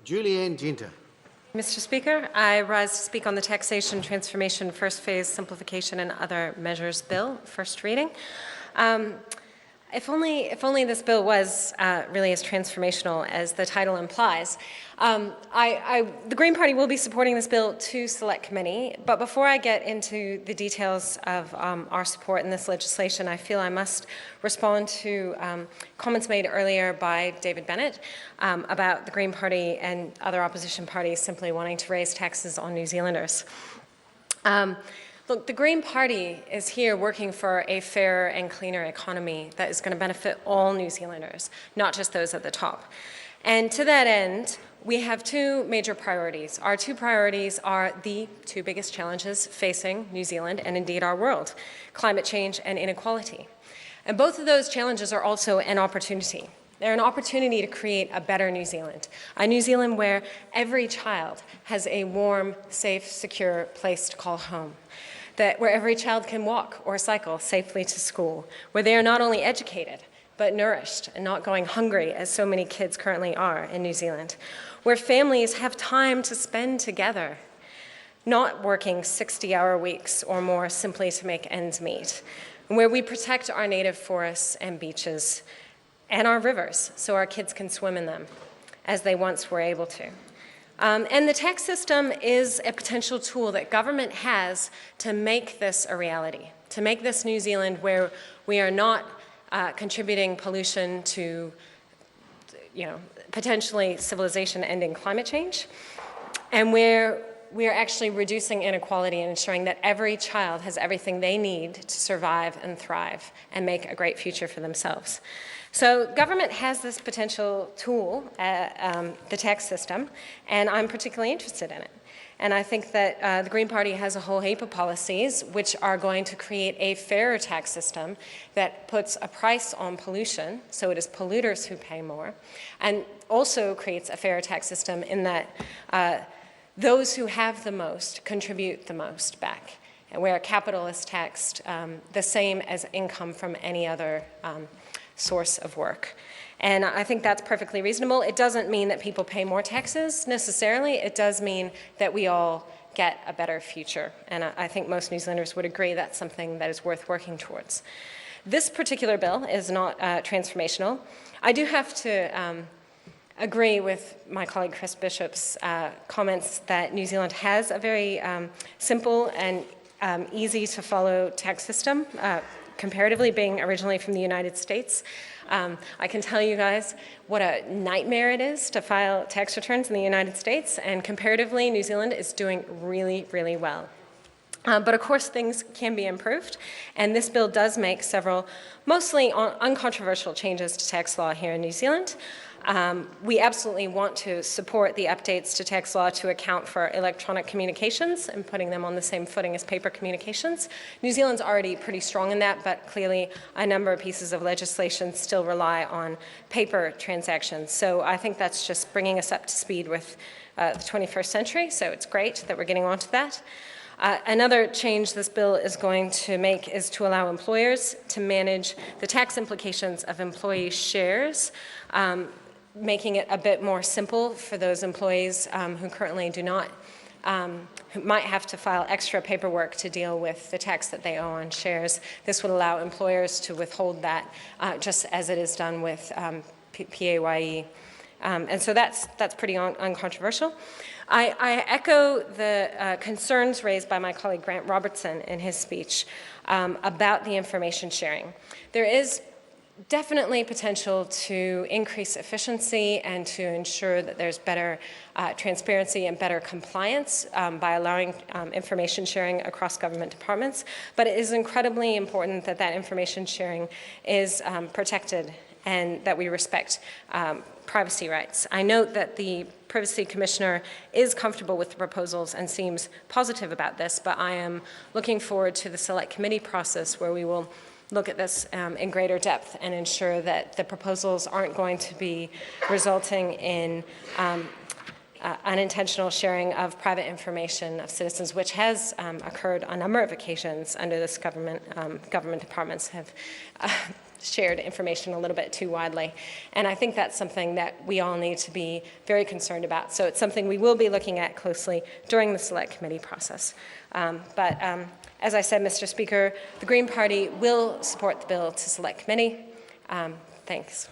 Julianne Ginter. Mr. Speaker, I rise to speak on the Taxation, Transformation, First Phase, Simplification and Other Measures Bill, first reading. If only this bill was really as transformational as the title implies. The Green Party will be supporting this bill to Select Committee, but before I get into the details of our support in this legislation, I feel I must respond to comments made earlier by David Bennett about the Green Party and other opposition parties simply wanting to raise taxes on New Zealanders. Look, the Green Party is here working for a fairer and cleaner economy that is going to benefit all New Zealanders, not just those at the top. And to that end, we have two major priorities. Our two priorities are the two biggest challenges facing New Zealand and indeed our world: climate change and inequality. And both of those challenges are also an opportunity. They're an opportunity to create a better New Zealand, a New Zealand where every child has a warm, safe, secure place to call home, where every child can walk or cycle safely to school, where they are not only educated, but nourished and not going hungry as so many kids currently are in New Zealand, where families have time to spend together, not working 60-hour weeks or more simply to make ends meet, and where we protect our native forests and beaches and our rivers so our kids can swim in them as they once were able to. And the tax system is a potential tool that government has to make this a reality, to make this New Zealand where we are not contributing pollution to, potentially civilization-ending climate change, and where we are actually reducing inequality and ensuring that every child has everything they need to survive and thrive and make a great future for themselves. So government has this potential tool, the tax system, and I'm particularly interested in it. And I think that the Green Party has a whole heap of policies which are going to create a fairer tax system that puts a price on pollution, so it is polluters who pay more, and also creates a fairer tax system in that those who have the most contribute the most back, and where capital is taxed the same as income from any other source of work. And I think that's perfectly reasonable. It doesn't mean that people pay more taxes necessarily. It does mean that we all get a better future. And I think most New Zealanders would agree that's something that is worth working towards. This particular bill is not transformational. I do have to agree with my colleague Chris Bishop's comments that New Zealand has a very simple and easy to follow tax system, comparatively being originally from the United States. I can tell you guys what a nightmare it is to file tax returns in the United States, and comparatively New Zealand is doing really, really well. But of course things can be improved, and this bill does make several mostly uncontroversial changes to tax law here in New Zealand. We absolutely want to support the updates to tax law to account for electronic communications and putting them on the same footing as paper communications. New Zealand's already pretty strong in that, but clearly a number of pieces of legislation still rely on paper transactions. So I think that's just bringing us up to speed with the 21st century, so it's great that we're getting onto that. Another change this bill is going to make is to allow employers to manage the tax implications of employee shares, making it a bit more simple for those employees who currently do not, who might have to file extra paperwork to deal with the tax that they owe on shares. This would allow employers to withhold that just as it is done with PAYE. And so that's pretty uncontroversial. I echo the concerns raised by my colleague Grant Robertson in his speech about the information sharing. There is definitely potential to increase efficiency and to ensure that there's better transparency and better compliance by allowing information sharing across government departments. But it is incredibly important that that information sharing is protected and that we respect privacy rights. I note that the Privacy Commissioner is comfortable with the proposals and seems positive about this, but I am looking forward to the Select Committee process where we will look at this in greater depth and ensure that the proposals aren't going to be resulting in unintentional sharing of private information of citizens, which has occurred on a number of occasions under this government. Government departments have shared information a little bit too widely. And I think that's something that we all need to be very concerned about. So it's something we will be looking at closely during the Select Committee process. As I said, Mr. Speaker, the Green Party will support the bill to Select Committee. Thanks.